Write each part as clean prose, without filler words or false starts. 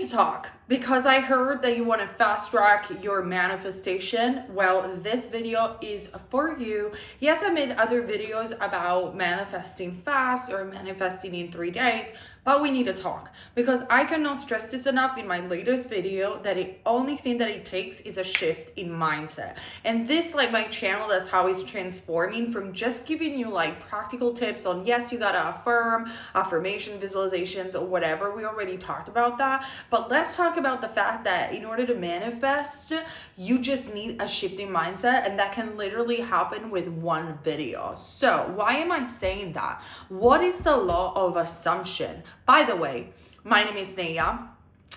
to talk because I heard that you want to fast track your manifestation. Well, this video is for you. Yes, I made other videos about manifesting fast or manifesting in 3 days, but we need to talk because I cannot stress this enough in my latest video that the only thing that it takes is a shift in mindset. And this, like my channel, that's how it's transforming from just giving you like practical tips on, yes, you gotta affirm, affirmation, visualizations, or whatever. We already talked about that. But let's talk about the fact that in order to manifest, you just need a shift in mindset, and that can literally happen with one video. So why am I saying that? What is the law of assumption? By the way, my name is Neya.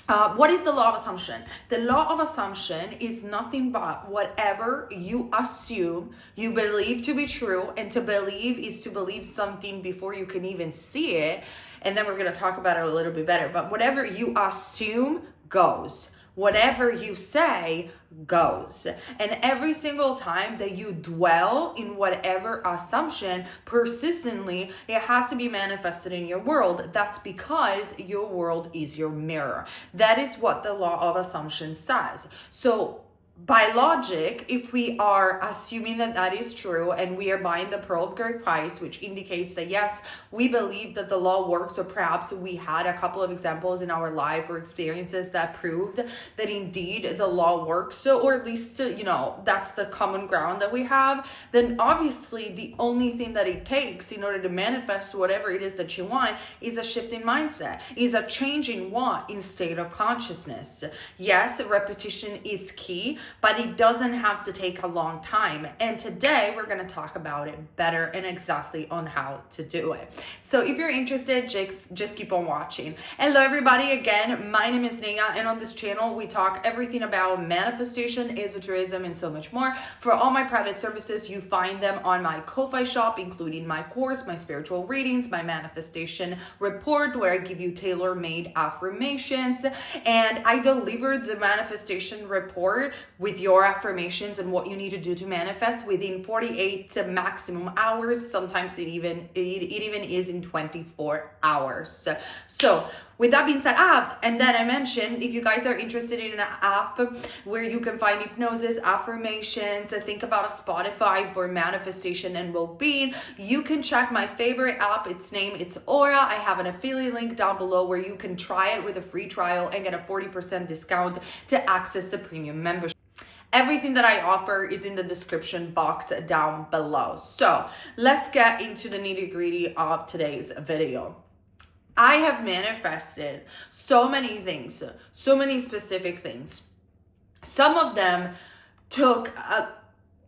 What is the law of assumption? The law of assumption is nothing but whatever you assume you believe to be true, and to believe is to believe something before you can even see it. And then we're going to talk about it a little bit better. But whatever you assume goes. Whatever you say goes. And every single time that you dwell in whatever assumption persistently, it has to be manifested in your world. That's because your world is your mirror. That is what the law of assumption says. So by logic, if we are assuming that that is true and we are buying the pearl of great price, which indicates that yes, we believe that the law works, or perhaps we had a couple of examples in our life or experiences that proved that indeed the law works, or at least, that's the common ground that we have, then obviously the only thing that it takes in order to manifest whatever it is that you want is a shift in mindset, is a change in what? In state of consciousness. Yes, repetition is key, but it doesn't have to take a long time. And today we're going to talk about it better and exactly on how to do it. So if you're interested, just keep on watching. Hello everybody, again, my name is Neya, and on this channel we talk everything about manifestation, esotericism, and so much more. For all my private services, you find them on my Ko-Fi shop, including my course, my spiritual readings, my manifestation report, where I give you tailor-made affirmations, and I delivered the manifestation report with your affirmations and what you need to do to manifest within 48 to maximum hours. Sometimes it even is in 24 hours. So with that being said, and then I mentioned, if you guys are interested in an app where you can find hypnosis, affirmations, think about a Spotify for manifestation and well-being, you can check my favorite app. It's Aura. I have an affiliate link down below where you can try it with a free trial and get a 40% discount to access the premium membership. Everything that I offer is in the description box down below. So let's get into the nitty-gritty of today's video. I have manifested so many things, so many specific things. Some of them took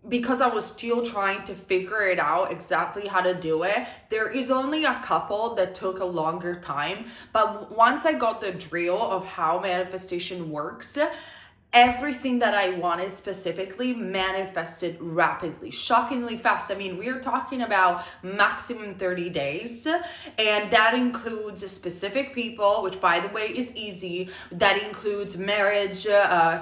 because I was still trying to figure it out exactly how to do it. There is only a couple that took a longer time, but once I got the drill of how manifestation works, everything that I wanted specifically manifested rapidly, shockingly fast. I mean, we are talking about maximum 30 days, and that includes specific people, which by the way is easy. That includes marriage,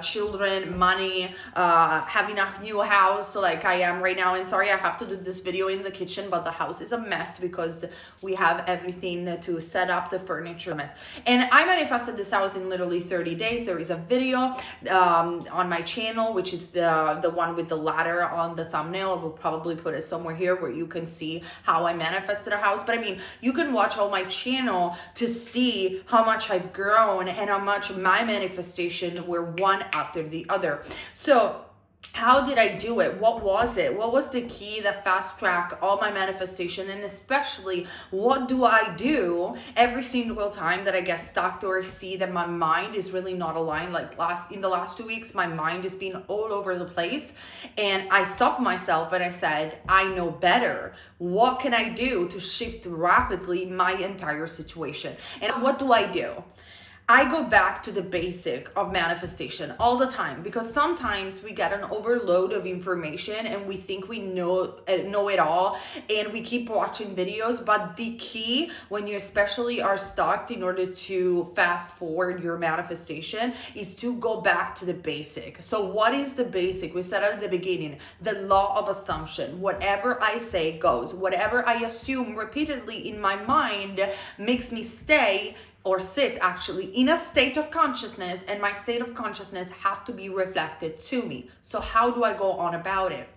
children, money, having a new house like I am right now. And sorry, I have to do this video in the kitchen, but the house is a mess because we have everything to set up the furniture mess. And I manifested this house in literally 30 days. There is a video on my channel, which is the one with the ladder on the thumbnail. I will probably put it somewhere here where you can see how I manifested a house. But I mean, you can watch all my channel to see how much I've grown and how much my manifestation were one after the other. So how did I do it? What was it? What was the key that fast tracked all my manifestation? And especially, what do I do every single time that I get stuck or see that my mind is really not aligned? Like in the last 2 weeks, my mind has been all over the place. And I stopped myself and I said, I know better. What can I do to shift rapidly my entire situation? And what do I do? I go back to the basic of manifestation all the time, because sometimes we get an overload of information and we think we know it all, and we keep watching videos. But the key when you especially are stuck in order to fast forward your manifestation is to go back to the basic. So what is the basic? We said at the beginning, the law of assumption. Whatever I say goes. Whatever I assume repeatedly in my mind makes me stay or sit actually in a state of consciousness, and my state of consciousness have to be reflected to me. So how do I go on about it?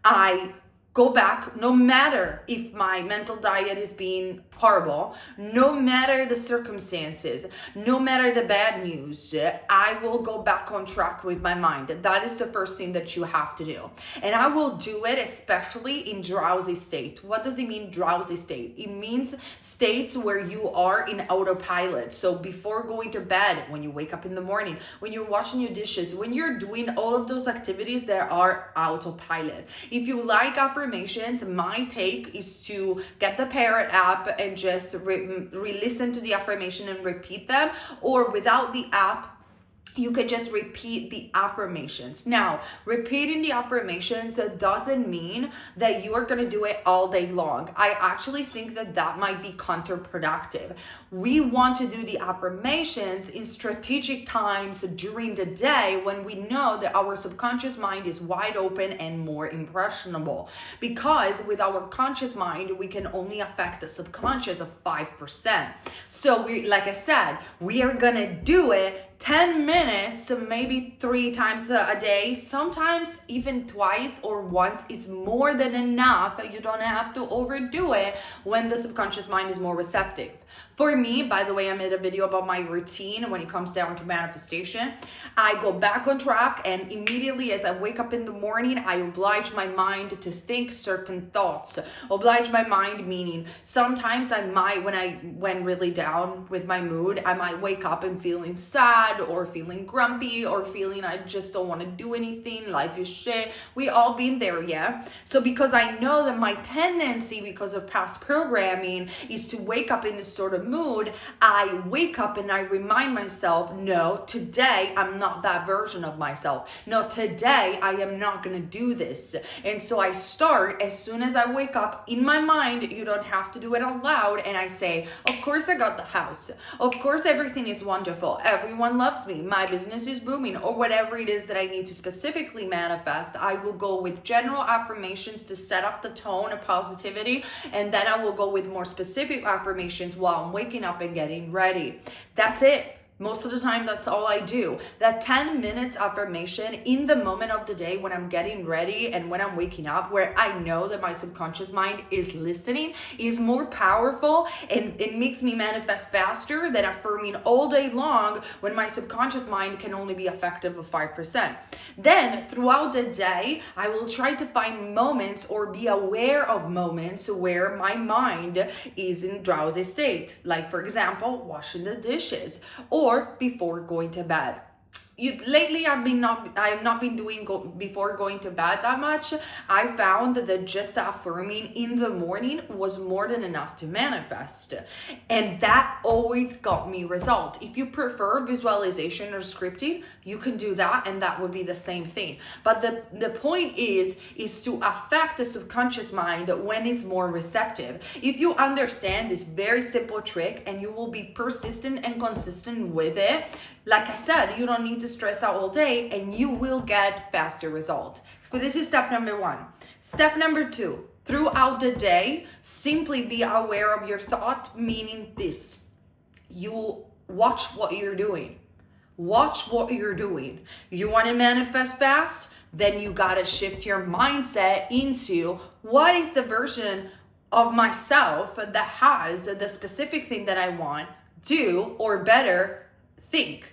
I go back, no matter if my mental diet is being horrible, no matter the circumstances, no matter the bad news, I will go back on track with my mind. That is the first thing that you have to do. And I will do it especially in drowsy state. What does it mean, drowsy state? It means states where you are in autopilot. So before going to bed, when you wake up in the morning, when you're washing your dishes, when you're doing all of those activities that are autopilot. If you like affirmations, my take is to get the Parrot app and just re-listen to the affirmation and repeat them, or without the app, you could just repeat the affirmations. Now, repeating the affirmations doesn't mean that you are going to do it all day long. I actually think that that might be counterproductive. We want to do the affirmations in strategic times during the day when we know that our subconscious mind is wide open and more impressionable. Because with our conscious mind, we can only affect the subconscious of 5%. So like I said, we are going to do it 10 minutes, maybe 3 times a day, sometimes even twice or once is more than enough. You don't have to overdo it when the subconscious mind is more receptive. For me, by the way, I made a video about my routine when it comes down to manifestation. I go back on track, and immediately as I wake up in the morning, I oblige my mind to think certain thoughts. Oblige my mind meaning sometimes I might, when I went really down with my mood, I might wake up and feeling sad or feeling grumpy or feeling I just don't want to do anything. Life is shit. We all been there, yeah? So because I know that my tendency, because of past programming, is to wake up in this sort of mood, I wake up and I remind myself, no, today I'm not that version of myself. No, today I am not going to do this. And so I start as soon as I wake up in my mind. You don't have to do it out loud. And I say, of course I got the house. Of course everything is wonderful. Everyone loves me. My business is booming, or whatever it is that I need to specifically manifest. I will go with general affirmations to set up the tone of positivity. And then I will go with more specific affirmations while I'm waking up and getting ready. That's it. Most of the time, that's all I do. That 10 minutes affirmation in the moment of the day when I'm getting ready and when I'm waking up, where I know that my subconscious mind is listening, is more powerful, and it makes me manifest faster than affirming all day long when my subconscious mind can only be effective of 5%. Then throughout the day, I will try to find moments or be aware of moments where my mind is in drowsy state. Like, for example, washing the dishes or before going to bed. Lately, I have not been doing before going to bed that much. I found that just affirming in the morning was more than enough to manifest, and that always got me result. If you prefer visualization or scripting, you can do that, and that would be the same thing. But the point is to affect the subconscious mind when it's more receptive. If you understand this very simple trick and you will be persistent and consistent with it, like I said, you don't need to stress out all day and you will get faster results. So this is step number 1. Step number 2, throughout the day, simply be aware of your thought, meaning this. You watch what you're doing. Watch what you're doing. You want to manifest fast? Then you got to shift your mindset into what is the version of myself that has the specific thing that I want, do, or better, think.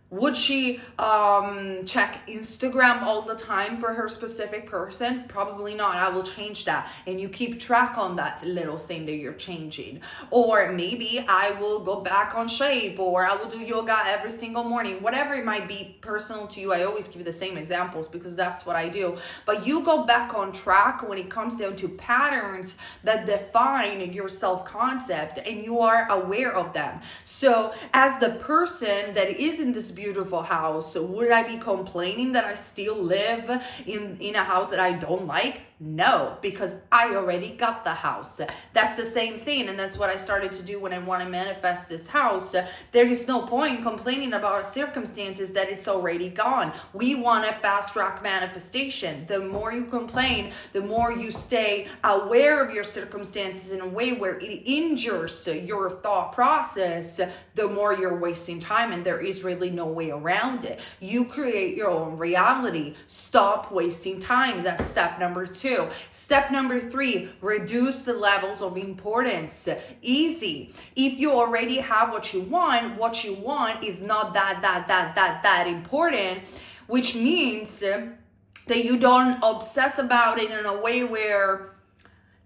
Would she check Instagram all the time for her specific person? Probably not. I will change that. And you keep track on that little thing that you're changing. Or maybe I will go back on shape, or I will do yoga every single morning. Whatever it might be personal to you. I always give the same examples because that's what I do. But you go back on track when it comes down to patterns that define your self-concept, and you are aware of them. So as the person that is in this beautiful house, would I be complaining that I still live in a house that I don't like? No, because I already got the house. That's the same thing, and that's what I started to do when I want to manifest this house. There is no point complaining about circumstances that it's already gone. We want a fast track manifestation. The more you complain, the more you stay aware of your circumstances in a way where it injures your thought process, the more you're wasting time, and there is really no way around it. You create your own reality. Stop wasting time. That's step number 2. Step number 3, reduce the levels of importance. Easy. If you already have what you want is not that important, which means that you don't obsess about it in a way where,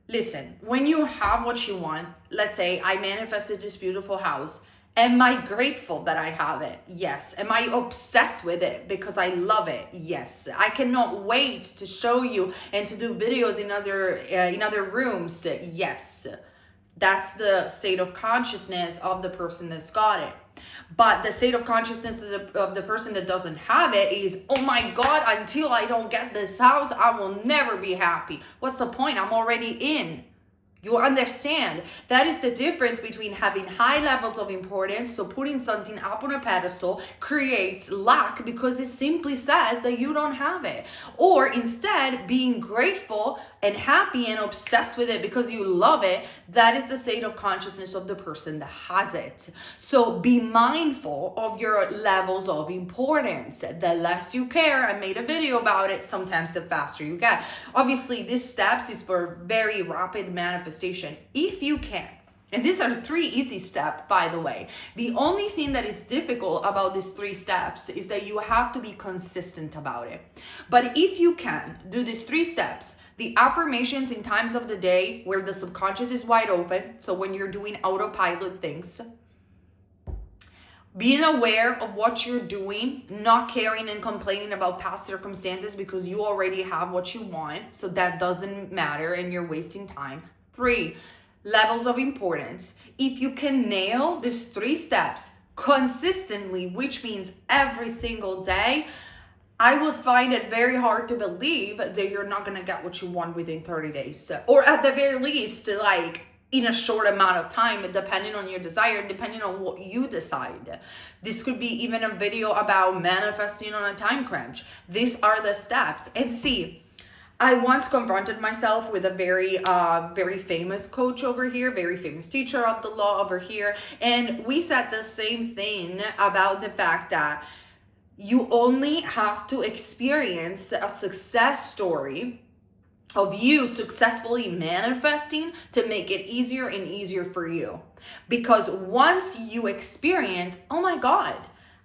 listen, when you have what you want, let's say I manifested this beautiful house. Am I grateful that I have it? Yes. Am I obsessed with it because I love it? Yes. I cannot wait to show you and to do videos in other rooms. Yes. That's the state of consciousness of the person that's got it. But the state of consciousness of the person that doesn't have it is, oh my God, until I don't get this house, I will never be happy. What's the point? I'm already in. You understand? That is the difference between having high levels of importance, so putting something up on a pedestal creates lack because it simply says that you don't have it. Or instead, being grateful and happy and obsessed with it because you love it, that is the state of consciousness of the person that has it. So be mindful of your levels of importance. The less you care, I made a video about it, sometimes the faster you get. Obviously, these steps is for very rapid manifestation, if you can. And these are 3 easy steps, by the way. The only thing that is difficult about these 3 steps is that you have to be consistent about it. But if you can do these 3 steps, the affirmations in times of the day where the subconscious is wide open, so when you're doing autopilot things, being aware of what you're doing, not caring and complaining about past circumstances because you already have what you want, so that doesn't matter and you're wasting time. 3, levels of importance. If you can nail these 3 steps consistently, which means every single day, I would find it very hard to believe that you're not going to get what you want within 30 days. Or at the very least, like in a short amount of time, depending on your desire, depending on what you decide. This could be even a video about manifesting on a time crunch. These are the steps. And see, I once confronted myself with a very famous coach over here, very famous teacher of the law over here. And we said the same thing about the fact that you only have to experience a success story of you successfully manifesting to make it easier and easier for you. Because once you experience, oh my God,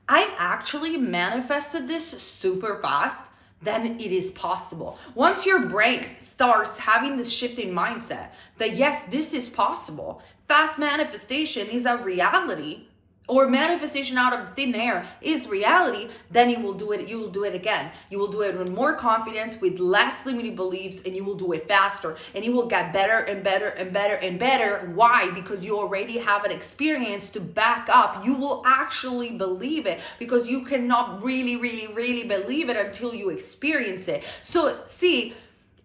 I actually manifested this super fast, then it is possible. Once your brain starts having this shifting mindset that yes, this is possible, fast manifestation is a reality, or manifestation out of thin air is reality, then you will do it again. You will do it with more confidence, with less limiting beliefs, and you will do it faster. And you will get better and better and better and better. Why? Because you already have an experience to back up. You will actually believe it because you cannot really believe it until you experience it. So see,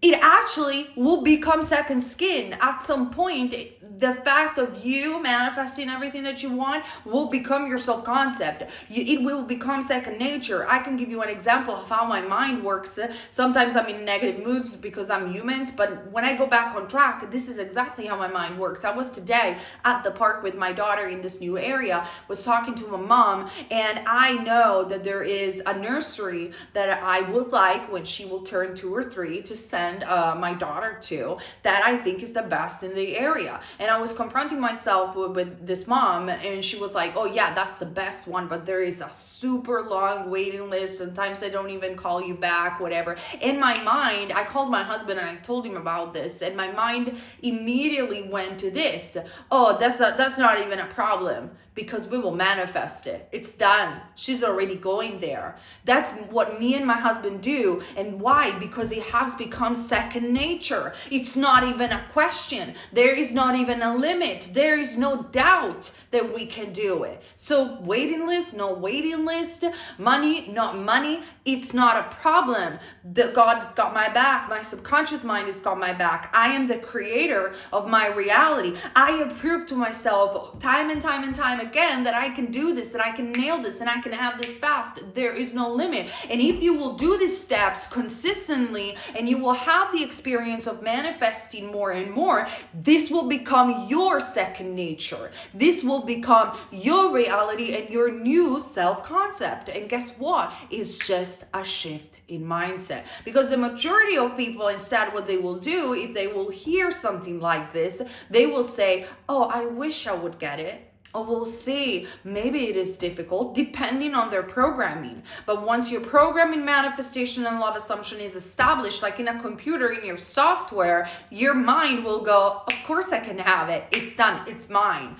it actually will become second skin at some point. The fact of you manifesting everything that you want will become your self-concept. It will become second nature. I can give you an example of how my mind works. Sometimes I'm in negative moods because I'm human, but when I go back on track, this is exactly how my mind works. I was today at the park with my daughter in this new area, was talking to my mom, and I know that there is a nursery that I would like when she will turn 2 or 3 to send my daughter to, that I think is the best in the area. And I was confronting myself with this mom, and she was like, oh yeah, that's the best one, but there is a super long waiting list. Sometimes they don't even call you back, whatever. In my mind, I called my husband and I told him about this, and my mind immediately went to this. Oh, that's not even a problem, because we will manifest it. It's done. She's already going there. That's what me and my husband do. And why? Because it has become second nature. It's not even a question. There is not even a limit. There is no doubt that we can do it. So waiting list, no waiting list, money, not money, it's not a problem. God's got my back. My subconscious mind has got my back. I am the creator of my reality. I have proved to myself time and time and time again that I can do this and I can nail this and I can have this fast. There is no limit. And if you will do these steps consistently and you will have the experience of manifesting more and more, this will become your second nature. This will become your reality and your new self-concept. And guess what? It's just a shift in mindset. Because the majority of people, instead, what they will do, if they will hear something like this, they will say, oh, I wish I would get it. Or we'll see, maybe it is difficult depending on their programming. But once your programming, manifestation, and love assumption is established, like in a computer, in your software, your mind will go, of course I can have it. It's done. It's mine.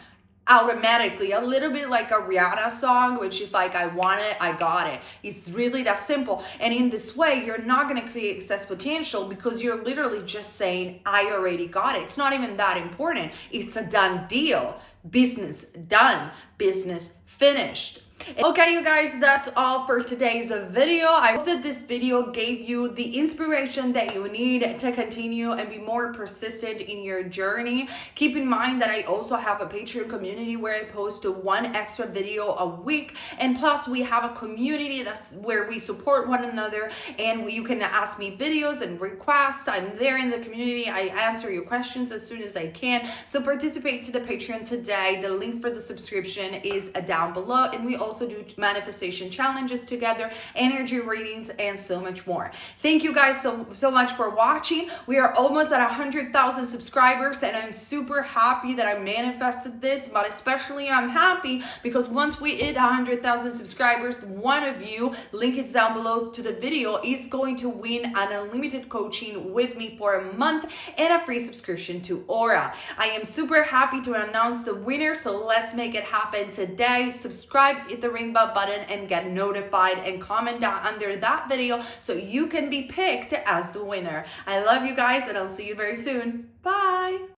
Automatically, a little bit like a Rihanna song, which is like, I want it, I got it. It's really that simple. And in this way, you're not going to create excess potential because you're literally just saying, I already got it. It's not even that important. It's a done deal. Business done. Business finished. Okay, you guys, that's all for today's video. I hope that this video gave you the inspiration that you need to continue and be more persistent in your journey. Keep in mind that I also have a Patreon community where I post one extra video a week, and plus we have a community that's where we support one another, and you can ask me videos and requests. I'm there in the community. I answer your questions as soon as I can. So participate to the Patreon today. The link for the subscription is down below, and we also do manifestation challenges together, energy readings, and so much more. Thank you guys so much for watching. We are almost at 100,000 subscribers, and I'm super happy that I manifested this, but especially I'm happy because once we hit 100,000 subscribers, one of you, link is down below to the video, is going to win an unlimited coaching with me for a month and a free subscription to Aura. I am super happy to announce the winner, so let's make it happen today. Subscribe, hit the ring bell button, and get notified, and comment down under that video so you can be picked as the winner. I love you guys, and I'll see you very soon. Bye.